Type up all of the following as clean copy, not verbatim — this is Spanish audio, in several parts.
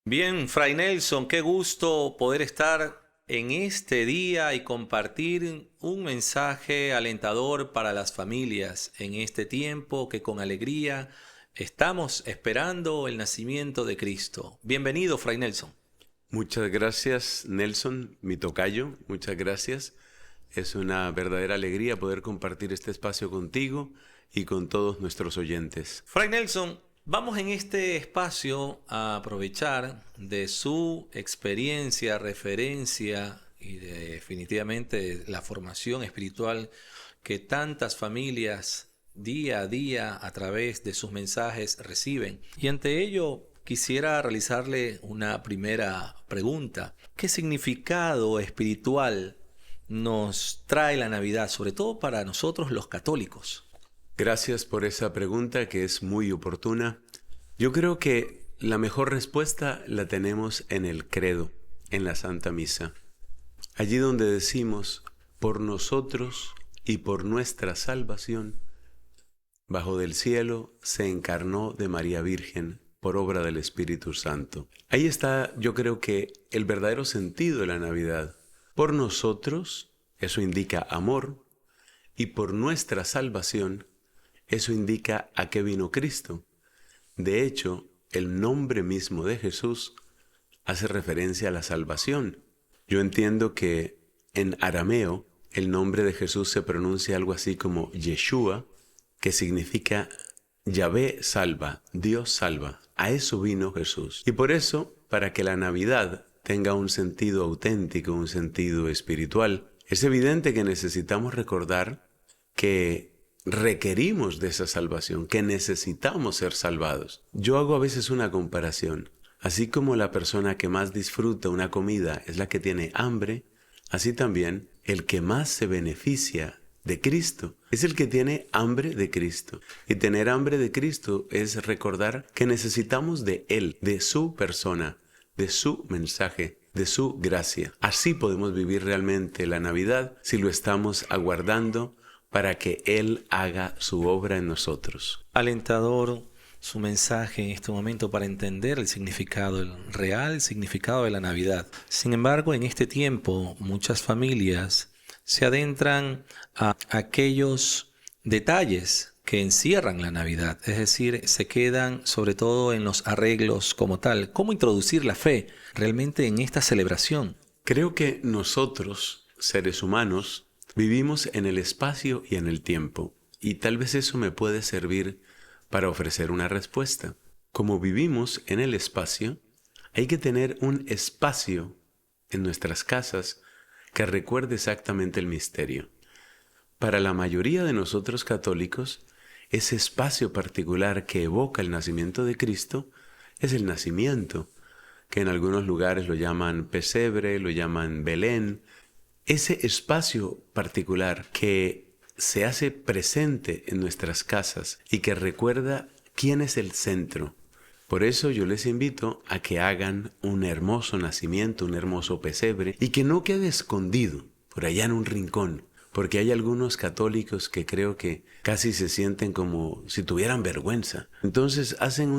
Bien, Fray Nelson, qué gusto poder estar en este día y compartir un mensaje alentador para las familias en este tiempo que con alegría estamos esperando el nacimiento de Cristo. Bienvenido, Fray Nelson. Muchas gracias, Nelson, mi tocayo. Muchas gracias. Es una verdadera alegría poder compartir este espacio contigo y con todos nuestros oyentes. Fray Nelson, vamos en este espacio a aprovechar de su experiencia, referencia y definitivamente la formación espiritual que tantas familias día a día a través de sus mensajes reciben. Y ante ello quisiera realizarle una primera pregunta. ¿Qué significado espiritual nos trae la Navidad, sobre todo para nosotros los católicos? Gracias por esa pregunta que es muy oportuna. Yo creo que la mejor respuesta la tenemos en el credo, en la Santa Misa. Allí donde decimos, por nosotros y por nuestra salvación, bajo del cielo se encarnó de María Virgen por obra del Espíritu Santo. Ahí está, yo creo que el verdadero sentido de la Navidad. Por nosotros, eso indica amor, y por nuestra salvación, eso indica a qué vino Cristo. De hecho, el nombre mismo de Jesús hace referencia a la salvación. Yo entiendo que en arameo el nombre de Jesús se pronuncia algo así como Yeshua, que significa Yahvé salva, Dios salva. A eso vino Jesús. Y por eso, para que la Navidad tenga un sentido auténtico, un sentido espiritual, es evidente que necesitamos recordar que requerimos de esa salvación, que necesitamos ser salvados. Yo hago a veces una comparación. Así como la persona que más disfruta una comida es la que tiene hambre, así también el que más se beneficia de Cristo es el que tiene hambre de Cristo. Y tener hambre de Cristo es recordar que necesitamos de Él, de su persona, de su mensaje, de su gracia. Así podemos vivir realmente la Navidad si lo estamos aguardando para que Él haga su obra en nosotros. Alentador su mensaje en este momento para entender el significado, el real significado de la Navidad. Sin embargo, en este tiempo, muchas familias se adentran a aquellos detalles que encierran la Navidad, es decir, se quedan sobre todo en los arreglos como tal. ¿Cómo introducir la fe realmente en esta celebración? Creo que nosotros, seres humanos, vivimos en el espacio y en el tiempo, y tal vez eso me puede servir para ofrecer una respuesta. Como vivimos en el espacio, hay que tener un espacio en nuestras casas que recuerde exactamente el misterio. Para la mayoría de nosotros católicos, ese espacio particular que evoca el nacimiento de Cristo es el nacimiento, que en algunos lugares lo llaman pesebre, lo llaman Belén. Ese espacio particular que se hace presente en nuestras casas y que recuerda quién es el centro. Por eso yo les invito a que hagan un hermoso nacimiento, un hermoso pesebre, y que no quede escondido por allá en un rincón, porque hay algunos católicos que creo que casi se sienten como si tuvieran vergüenza. Entonces hacen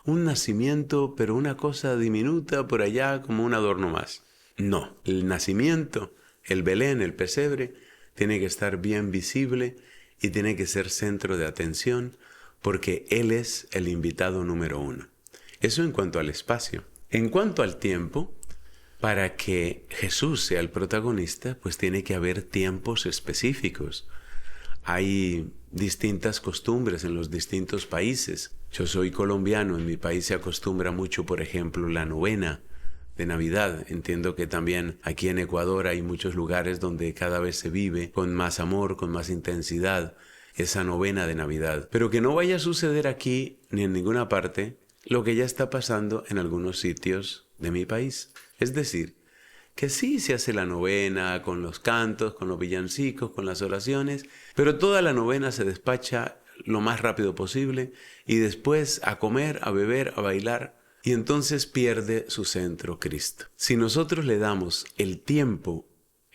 un nacimiento, pero una cosa diminuta por allá como un adorno más. No, el nacimiento, el Belén, el pesebre, tiene que estar bien visible y tiene que ser centro de atención porque Él es el invitado número uno. Eso en cuanto al espacio. En cuanto al tiempo, para que Jesús sea el protagonista, pues tiene que haber tiempos específicos. Hay distintas costumbres en los distintos países. Yo soy colombiano, en mi país se acostumbra mucho, por ejemplo, la novena de Navidad. Entiendo que también aquí en Ecuador hay muchos lugares donde cada vez se vive con más amor, con más intensidad, esa novena de Navidad. Pero que no vaya a suceder aquí ni en ninguna parte lo que ya está pasando en algunos sitios de mi país. Es decir, que sí se hace la novena con los cantos, con los villancicos, con las oraciones, pero toda la novena se despacha lo más rápido posible y después a comer, a beber, a bailar. Y entonces pierde su centro Cristo. Si nosotros le damos el tiempo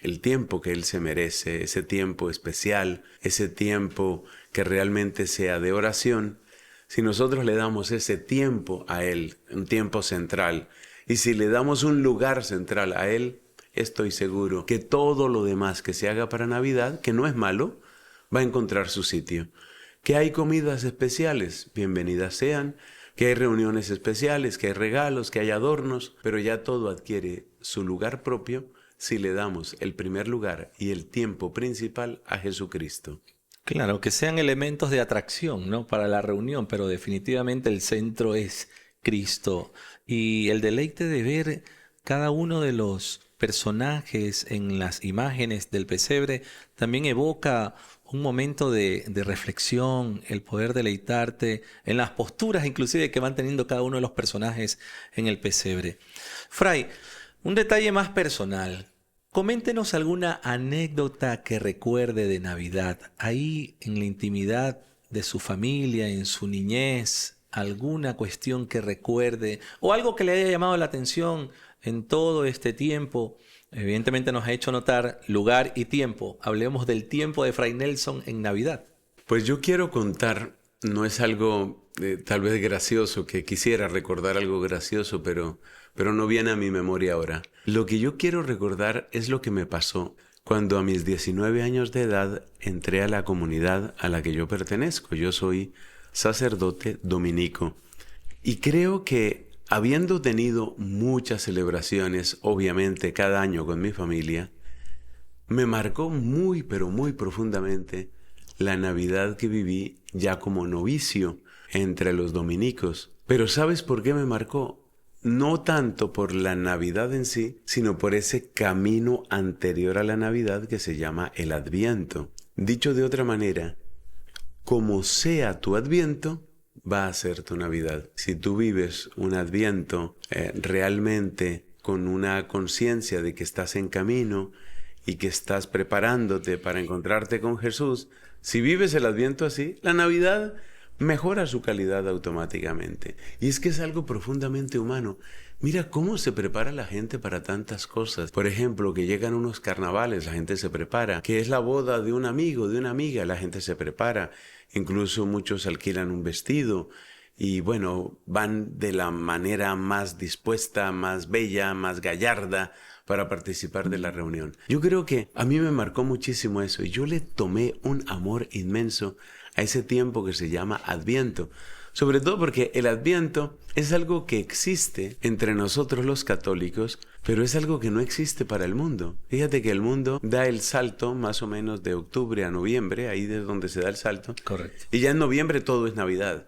que Él se merece, ese tiempo especial, ese tiempo que realmente sea de oración, si nosotros le damos ese tiempo a Él, un tiempo central, Y si le damos un lugar central a Él, estoy seguro que todo lo demás que se haga para Navidad, que no es malo, va a encontrar su sitio. Que hay comidas especiales, bienvenidas sean. Que hay reuniones especiales, que hay regalos, que hay adornos, pero ya todo adquiere su lugar propio si le damos el primer lugar y el tiempo principal a Jesucristo. Claro, que sean elementos de atracción, ¿no? Para la reunión, pero definitivamente el centro es Cristo. Y el deleite de ver cada uno de los personajes en las imágenes del pesebre también evoca un momento de reflexión, el poder deleitarte en las posturas inclusive que van teniendo cada uno de los personajes en el pesebre. Fray, un detalle más personal. Coméntenos alguna anécdota que recuerde de Navidad, ahí en la intimidad de su familia, en su niñez, alguna cuestión que recuerde o algo que le haya llamado la atención en todo este tiempo. Evidentemente nos ha hecho notar lugar y tiempo. Hablemos del tiempo de Fray Nelson en Navidad. Pues yo quiero contar, no es algo tal vez gracioso, que quisiera recordar algo gracioso, pero no viene a mi memoria ahora. Lo que yo quiero recordar es lo que me pasó cuando a mis 19 años de edad entré a la comunidad a la que yo pertenezco. Yo soy sacerdote dominico y creo que habiendo tenido muchas celebraciones, obviamente cada año con mi familia, me marcó muy pero muy profundamente la Navidad que viví ya como novicio entre los dominicos. Pero ¿sabes por qué me marcó? No tanto por la Navidad en sí, sino por ese camino anterior a la Navidad que se llama el Adviento. Dicho de otra manera, como sea tu Adviento, va a ser tu Navidad. Si tú vives un Adviento realmente con una conciencia de que estás en camino y que estás preparándote para encontrarte con Jesús, si vives el Adviento así, la Navidad mejora su calidad automáticamente. Y es que es algo profundamente humano. Mira cómo se prepara la gente para tantas cosas. Por ejemplo, que llegan unos carnavales, la gente se prepara. Que es la boda de un amigo, de una amiga, la gente se prepara. Incluso muchos alquilan un vestido. Y bueno, van de la manera más dispuesta, más bella, más gallarda para participar de la reunión. Yo creo que a mí me marcó muchísimo eso. Y yo le tomé un amor inmenso a ese tiempo que se llama Adviento. Sobre todo porque el Adviento es algo que existe entre nosotros los católicos, pero es algo que no existe para el mundo. Fíjate que el mundo da el salto más o menos de octubre a noviembre, ahí es donde se da el salto. Correcto. Y ya en noviembre todo es Navidad.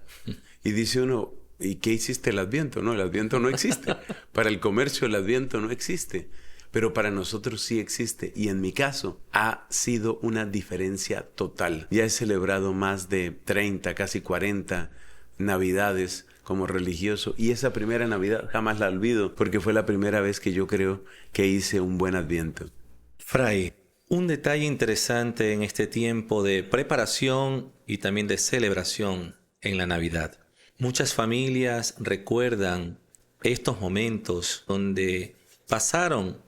Y dice uno, ¿y qué hiciste el Adviento? No, el Adviento no existe. Para el comercio el Adviento no existe. Pero para nosotros sí existe, y en mi caso ha sido una diferencia total. Ya he celebrado más de 30, casi 40 Navidades como religioso, y esa primera Navidad jamás la olvido, porque fue la primera vez que yo creo que hice un buen Adviento. Fray, un detalle interesante en este tiempo de preparación y también de celebración en la Navidad. Muchas familias recuerdan estos momentos donde pasaron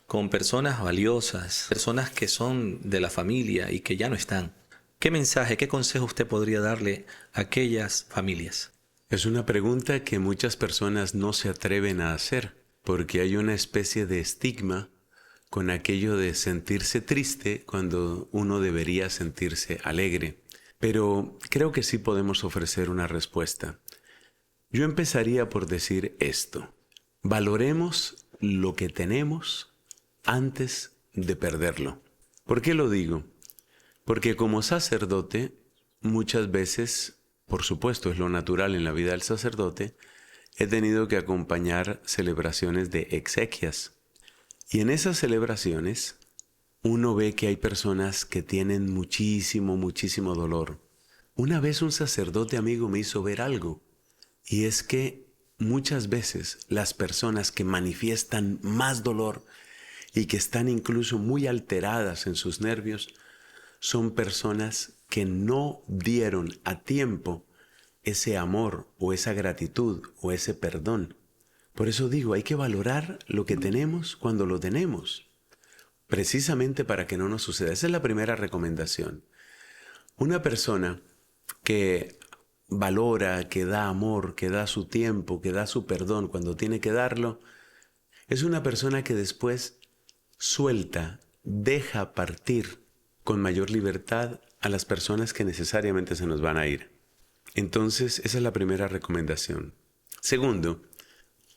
con personas valiosas, personas que son de la familia y que ya no están. ¿Qué mensaje, qué consejo usted podría darle a aquellas familias? Es una pregunta que muchas personas no se atreven a hacer, porque hay una especie de estigma con aquello de sentirse triste cuando uno debería sentirse alegre. Pero creo que sí podemos ofrecer una respuesta. Yo empezaría por decir esto: valoremos lo que tenemos antes de perderlo. ¿Por qué lo digo? Porque como sacerdote, muchas veces, por supuesto es lo natural en la vida del sacerdote, he tenido que acompañar celebraciones de exequias. Y en esas celebraciones, uno ve que hay personas que tienen muchísimo, muchísimo dolor. Una vez un sacerdote amigo me hizo ver algo, y es que muchas veces las personas que manifiestan más dolor y que están incluso muy alteradas en sus nervios, son personas que no dieron a tiempo ese amor o esa gratitud o ese perdón. Por eso digo, hay que valorar lo que tenemos cuando lo tenemos, precisamente para que no nos suceda. Esa es la primera recomendación. Una persona que valora, que da amor, que da su tiempo, que da su perdón cuando tiene que darlo, es una persona que después suelta, deja partir con mayor libertad a las personas que necesariamente se nos van a ir. Entonces, esa es la primera recomendación. Segundo,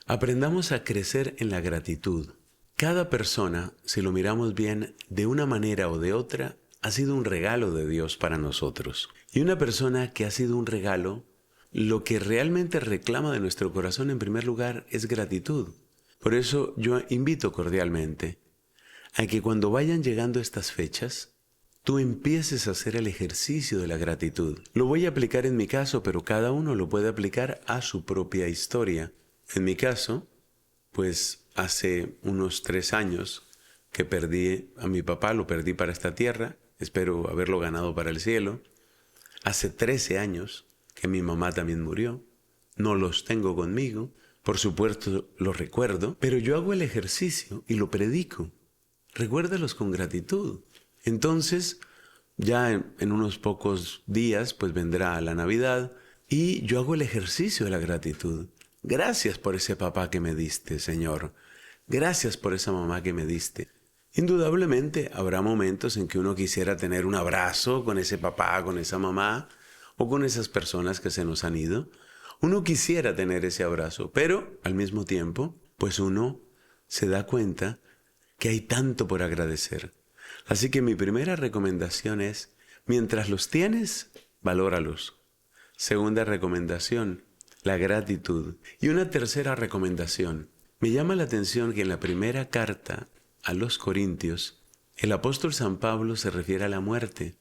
aprendamos a crecer en la gratitud. Cada persona, si lo miramos bien, de una manera o de otra, ha sido un regalo de Dios para nosotros. Y una persona que ha sido un regalo, lo que realmente reclama de nuestro corazón en primer lugar es gratitud. Por eso yo invito cordialmente a que cuando vayan llegando estas fechas, tú empieces a hacer el ejercicio de la gratitud. Lo voy a aplicar en mi caso, pero cada uno lo puede aplicar a su propia historia. En mi caso, pues hace unos 3 años que perdí a mi papá, lo perdí para esta tierra, espero haberlo ganado para el cielo. Hace 13 años que mi mamá también murió, no los tengo conmigo, por supuesto los recuerdo, pero yo hago el ejercicio y lo predico. Recuérdalos con gratitud. Entonces, ya en unos pocos días, pues vendrá la Navidad y yo hago el ejercicio de la gratitud. Gracias por ese papá que me diste, Señor. Gracias por esa mamá que me diste. Indudablemente habrá momentos en que uno quisiera tener un abrazo con ese papá, con esa mamá o con esas personas que se nos han ido. Uno quisiera tener ese abrazo, pero al mismo tiempo, pues uno se da cuenta que hay tanto por agradecer. Así que mi primera recomendación es, mientras los tienes, valóralos. Segunda recomendación, la gratitud. Y una tercera recomendación. Me llama la atención que en la primera carta a los Corintios, el apóstol San Pablo se refiere a la muerte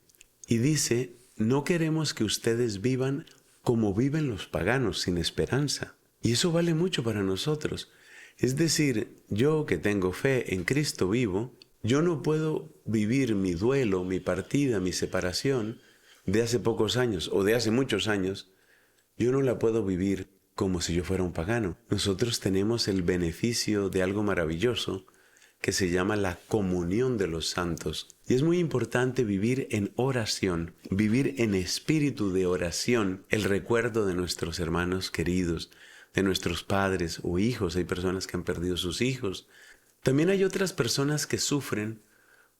y dice, no queremos que ustedes vivan como viven los paganos, sin esperanza. Y eso vale mucho para nosotros. Es decir, yo que tengo fe en Cristo vivo, yo no puedo vivir mi duelo, mi partida, mi separación de hace pocos años o de hace muchos años. Yo no la puedo vivir como si yo fuera un pagano. Nosotros tenemos el beneficio de algo maravilloso que se llama la comunión de los santos. Y es muy importante vivir en oración, vivir en espíritu de oración, el recuerdo de nuestros hermanos queridos, de nuestros padres o hijos. Hay personas que han perdido sus hijos. También hay otras personas que sufren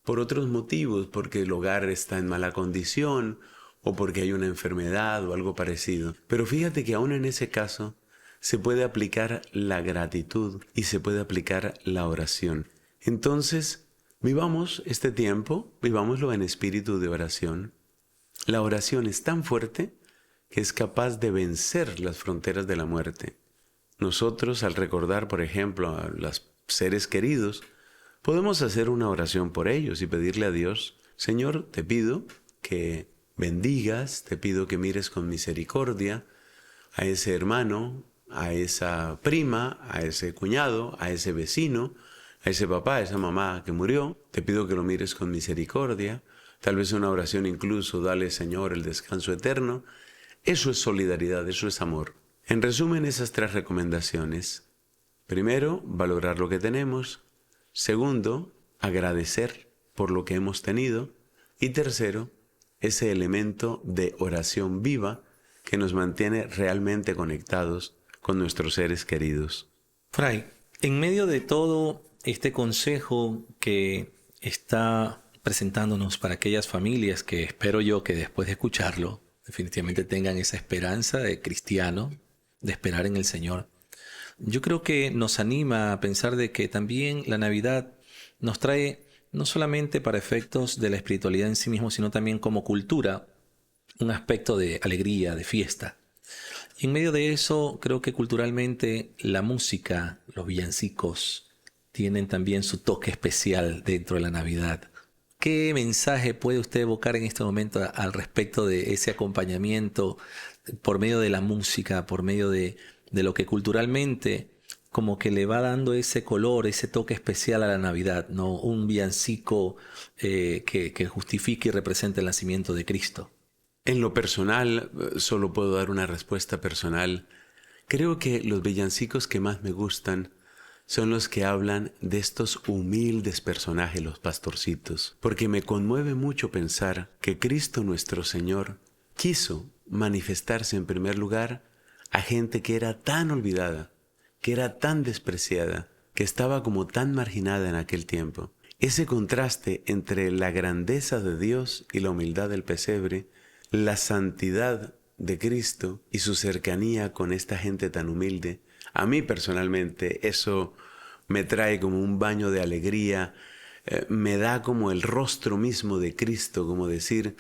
por otros motivos, porque el hogar está en mala condición o porque hay una enfermedad o algo parecido. Pero fíjate que aún en ese caso se puede aplicar la gratitud y se puede aplicar la oración. Entonces, vivamos este tiempo, vivámoslo en espíritu de oración. La oración es tan fuerte que es capaz de vencer las fronteras de la muerte. Nosotros, al recordar, por ejemplo, a los seres queridos, podemos hacer una oración por ellos y pedirle a Dios, Señor, te pido que bendigas, te pido que mires con misericordia a ese hermano, a esa prima, a ese cuñado, a ese vecino, a ese papá, a esa mamá que murió. Te pido que lo mires con misericordia. Tal vez una oración incluso, dale, Señor, el descanso eterno. Eso es solidaridad, eso es amor. En resumen, esas 3 recomendaciones. Primero, valorar lo que tenemos. Segundo, agradecer por lo que hemos tenido. Y tercero, ese elemento de oración viva que nos mantiene realmente conectados con nuestros seres queridos. Fray, en medio de todo este consejo que está presentándonos para aquellas familias que espero yo que después de escucharlo definitivamente tengan esa esperanza de cristiano, de esperar en el Señor, yo creo que nos anima a pensar de que también la Navidad nos trae no solamente para efectos de la espiritualidad en sí mismo, sino también como cultura, un aspecto de alegría, de fiesta. Y en medio de eso, creo que culturalmente la música, los villancicos, tienen también su toque especial dentro de la Navidad. ¿Qué mensaje puede usted evocar en este momento al respecto de ese acompañamiento por medio de la música, por medio de lo que culturalmente como que le va dando ese color, ese toque especial a la Navidad, ¿no? Un villancico que justifique y represente el nacimiento de Cristo? En lo personal, solo puedo dar una respuesta personal. Creo que los villancicos que más me gustan son los que hablan de estos humildes personajes, los pastorcitos, porque me conmueve mucho pensar que Cristo nuestro Señor quiso manifestarse en primer lugar a gente que era tan olvidada, que era tan despreciada, que estaba como tan marginada en aquel tiempo. Ese contraste entre la grandeza de Dios y la humildad del pesebre, la santidad de Cristo y su cercanía con esta gente tan humilde, a mí personalmente eso me trae como un baño de alegría, me da como el rostro mismo de Cristo, como decir,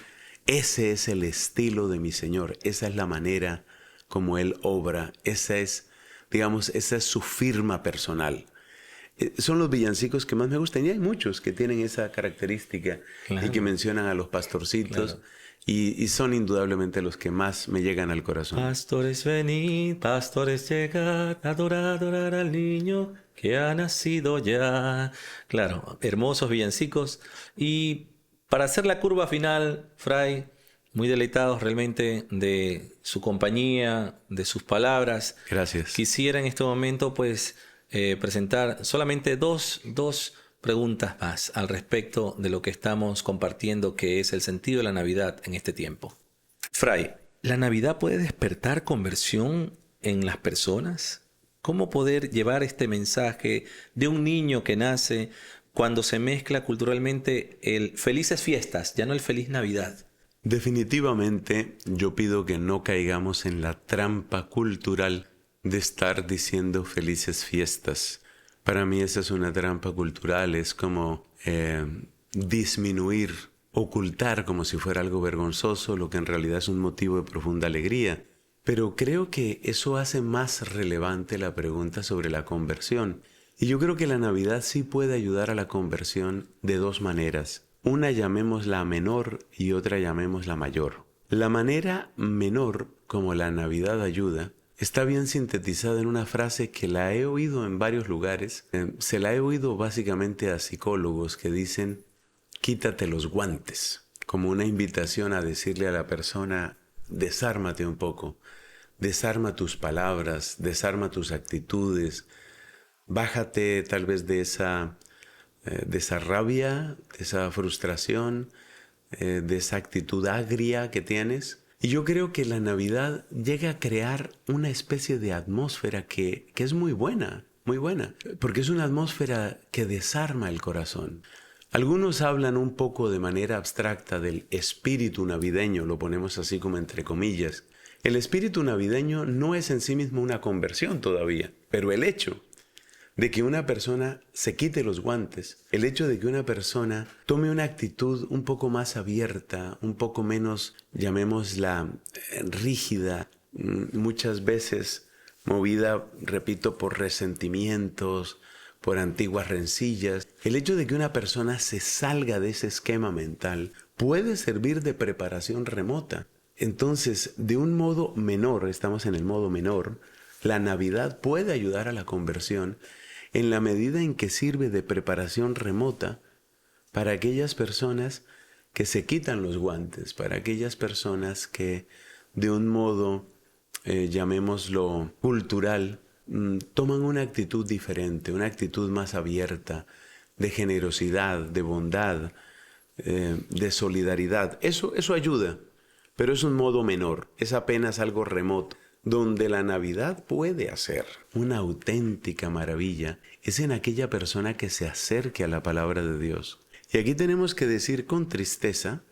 ese es el estilo de mi Señor, esa es la manera como Él obra, esa es, digamos, esa es su firma personal. Son los villancicos que más me gustan y hay muchos que tienen esa característica y que mencionan a los pastorcitos y son indudablemente los que más me llegan al corazón. Pastores venid, pastores llegad, adorar al niño que ha nacido ya. Claro, hermosos villancicos. Y para hacer la curva final, Fray, muy deleitados realmente de su compañía, de sus palabras. Gracias. Quisiera en este momento pues presentar solamente dos preguntas más al respecto de lo que estamos compartiendo, que es el sentido de la Navidad en este tiempo. Fray, ¿la Navidad puede despertar conversión en las personas? ¿Cómo poder llevar este mensaje de un niño que nace cuando se mezcla culturalmente el felices fiestas, ya no el feliz Navidad? Definitivamente yo pido que no caigamos en la trampa cultural de estar diciendo felices fiestas. Para mí esa es una trampa cultural, es como disminuir, ocultar como si fuera algo vergonzoso, lo que en realidad es un motivo de profunda alegría. Pero creo que eso hace más relevante la pregunta sobre la conversión. Y yo creo que la Navidad sí puede ayudar a la conversión de dos maneras. Una llamémosla menor y otra llamémosla mayor. La manera menor, como la Navidad ayuda, está bien sintetizada en una frase que la he oído en varios lugares. Se la he oído básicamente a psicólogos que dicen, quítate los guantes, como una invitación a decirle a la persona, desármate un poco, desarma tus palabras, desarma tus actitudes, bájate tal vez de esa rabia, de esa frustración, de esa actitud agria que tienes. Y yo creo que la Navidad llega a crear una especie de atmósfera que es muy buena, porque es una atmósfera que desarma el corazón. Algunos hablan un poco de manera abstracta del espíritu navideño, lo ponemos así como entre comillas. El espíritu navideño no es en sí mismo una conversión todavía, pero el hecho de que una persona se quite los guantes, el hecho de que una persona tome una actitud un poco más abierta, un poco menos, llamémosla, rígida, muchas veces movida, repito, por resentimientos, por antiguas rencillas. El hecho de que una persona se salga de ese esquema mental puede servir de preparación remota. Entonces, de un modo menor, estamos en el modo menor, la Navidad puede ayudar a la conversión en la medida en que sirve de preparación remota para aquellas personas que se quitan los guantes, para aquellas personas que de un modo, llamémoslo cultural, toman una actitud diferente, una actitud más abierta, de generosidad, de bondad, de solidaridad. Eso ayuda, pero es un modo menor, es apenas algo remoto. Donde la Navidad puede hacer una auténtica maravilla es en aquella persona que se acerque a la palabra de Dios. Y aquí tenemos que decir con tristeza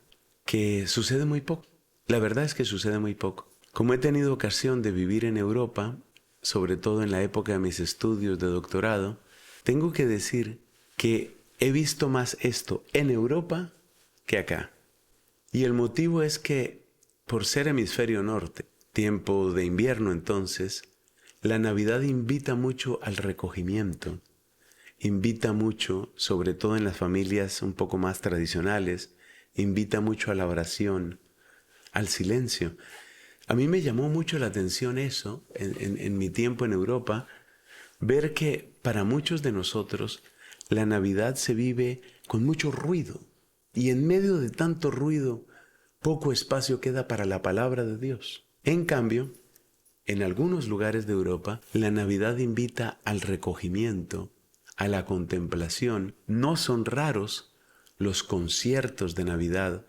que sucede muy poco. La verdad es que sucede muy poco. Como he tenido ocasión de vivir en Europa, sobre todo en la época de mis estudios de doctorado, tengo que decir que he visto más esto en Europa que acá. Y el motivo es que, por ser hemisferio norte, tiempo de invierno entonces, la Navidad invita mucho al recogimiento, invita mucho, sobre todo en las familias un poco más tradicionales, invita mucho a la oración, al silencio. A mí me llamó mucho la atención eso, en mi tiempo en Europa, ver que para muchos de nosotros la Navidad se vive con mucho ruido, y en medio de tanto ruido, poco espacio queda para la palabra de Dios. En cambio, en algunos lugares de Europa, la Navidad invita al recogimiento, a la contemplación. No son raros los conciertos de Navidad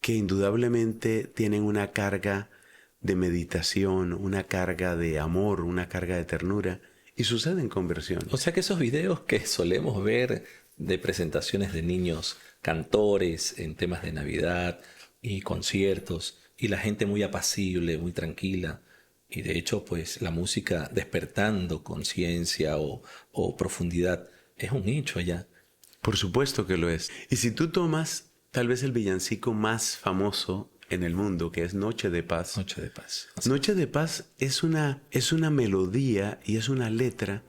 que indudablemente tienen una carga de meditación, una carga de amor, una carga de ternura, y suceden conversiones. O sea que esos videos que solemos ver de presentaciones de niños cantores en temas de Navidad y conciertos, y la gente muy apacible, muy tranquila, y de hecho pues la música despertando conciencia o profundidad, es un hecho ya. Por supuesto que lo es. Y si tú tomas tal vez el villancico más famoso en el mundo, que es Noche de Paz. Noche de Paz. Noche de Paz es una melodía y es una letra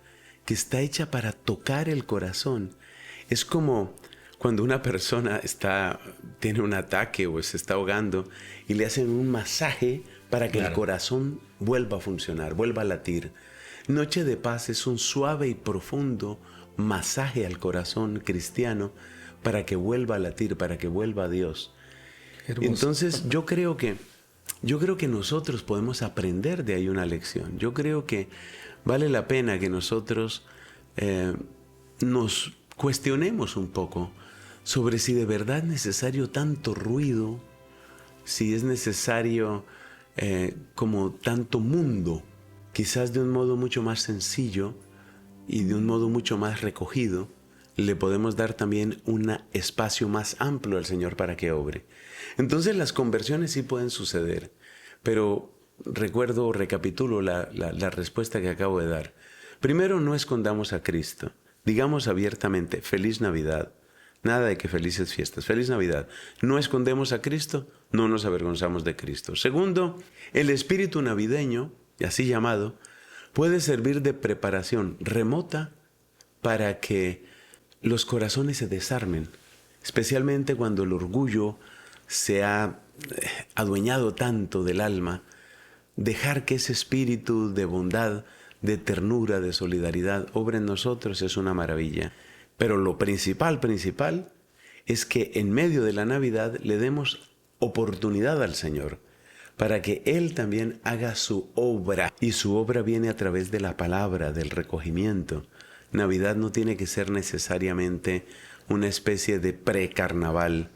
que está hecha para tocar el corazón. Es como cuando una persona tiene un ataque o se está ahogando y le hacen un masaje para que el corazón vuelva a funcionar, vuelva a latir. Noche de Paz es un suave y profundo masaje al corazón cristiano para que vuelva a latir, para que vuelva a Dios. Entonces yo creo que nosotros podemos aprender de ahí una lección. Yo creo que vale la pena que nosotros nos cuestionemos un poco sobre si de verdad es necesario tanto ruido, si es necesario como tanto mundo, quizás de un modo mucho más sencillo y de un modo mucho más recogido, le podemos dar también un espacio más amplio al Señor para que obre. Entonces las conversiones sí pueden suceder, pero recapitulo la respuesta que acabo de dar. Primero, no escondamos a Cristo. Digamos abiertamente, feliz Navidad. Nada de que felices fiestas. Feliz Navidad. No escondemos a Cristo, no nos avergonzamos de Cristo. Segundo, el espíritu navideño, así llamado, puede servir de preparación remota para que los corazones se desarmen, especialmente cuando el orgullo se ha adueñado tanto del alma. Dejar que ese espíritu de bondad, de ternura, de solidaridad obre en nosotros es una maravilla. Pero lo principal es que en medio de la Navidad le demos oportunidad al Señor para que Él también haga su obra. Y su obra viene a través de la palabra, del recogimiento. Navidad no tiene que ser necesariamente una especie de precarnaval.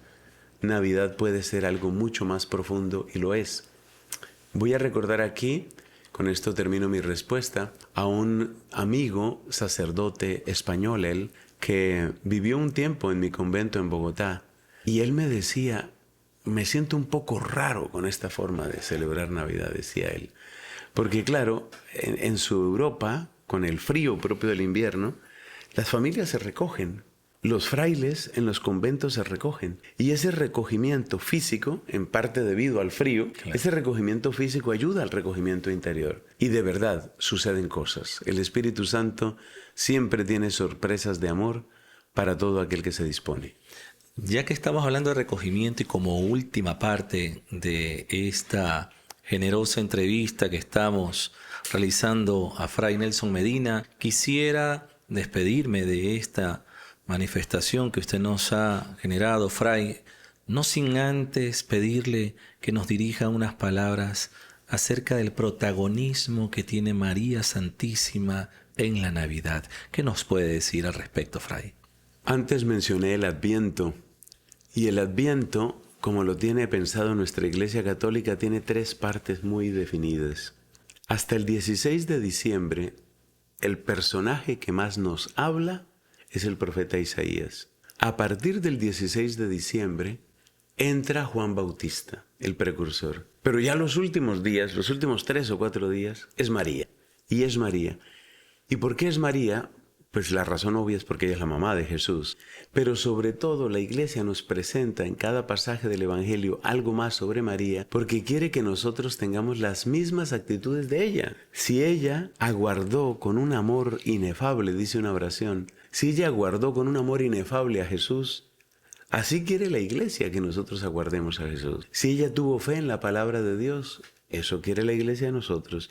Navidad puede ser algo mucho más profundo y lo es. Voy a recordar aquí, con esto termino mi respuesta, a un amigo sacerdote español, él, que vivió un tiempo en mi convento en Bogotá, y él me decía, me siento un poco raro con esta forma de celebrar Navidad, decía él, porque claro, en su Europa, con el frío propio del invierno, las familias se recogen, los frailes en los conventos se recogen, y ese recogimiento físico, en parte debido al frío, ese recogimiento físico ayuda al recogimiento interior, y de verdad suceden cosas. El Espíritu Santo siempre tiene sorpresas de amor para todo aquel que se dispone. Ya que estamos hablando de recogimiento y como última parte de esta generosa entrevista que estamos realizando a Fray Nelson Medina, quisiera despedirme de esta manifestación que usted nos ha generado, Fray, no sin antes pedirle que nos dirija unas palabras acerca del protagonismo que tiene María Santísima en la Navidad. ¿Qué nos puede decir al respecto, Fray? Antes mencioné el Adviento, y el Adviento, como lo tiene pensado nuestra Iglesia Católica, tiene 3 partes muy definidas. Hasta el 16 de diciembre, el personaje que más nos habla es el profeta Isaías. A partir del 16 de diciembre, entra Juan Bautista, el precursor. Pero ya los últimos días, los últimos 3 o 4 días, es María. Y es María. ¿Y por qué es María? Pues la razón obvia es porque ella es la mamá de Jesús. Pero sobre todo la Iglesia nos presenta en cada pasaje del Evangelio algo más sobre María porque quiere que nosotros tengamos las mismas actitudes de ella. Si ella aguardó con un amor inefable, dice una oración, si ella aguardó con un amor inefable a Jesús, así quiere la Iglesia que nosotros aguardemos a Jesús. Si ella tuvo fe en la palabra de Dios, eso quiere la Iglesia de nosotros.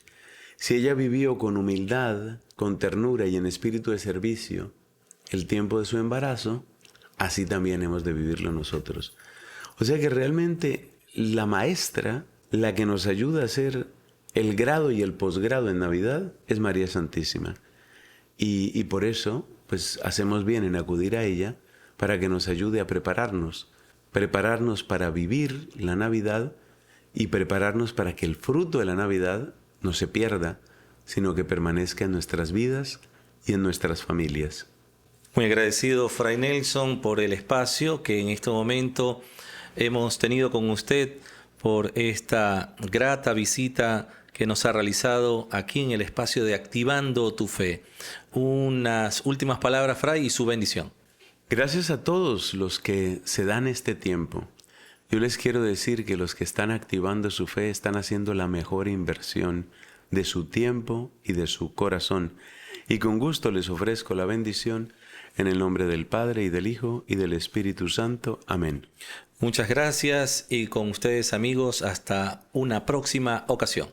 Si ella vivió con humildad, con ternura y en espíritu de servicio el tiempo de su embarazo, así también hemos de vivirlo nosotros. O sea que realmente la maestra, la que nos ayuda a hacer el grado y el posgrado en Navidad, es María Santísima. Y por eso, pues hacemos bien en acudir a ella para que nos ayude a prepararnos para vivir la Navidad y prepararnos para que el fruto de la Navidad no se pierda, sino que permanezca en nuestras vidas y en nuestras familias. Muy agradecido, Fray Nelson, por el espacio que en este momento hemos tenido con usted, por esta grata visita que nos ha realizado aquí en el espacio de Activando tu Fe. Unas últimas palabras, Fray, y su bendición. Gracias a todos los que se dan este tiempo. Yo les quiero decir que los que están activando su fe están haciendo la mejor inversión de su tiempo y de su corazón. Y con gusto les ofrezco la bendición en el nombre del Padre y del Hijo y del Espíritu Santo. Amén. Muchas gracias y con ustedes, amigos, hasta una próxima ocasión.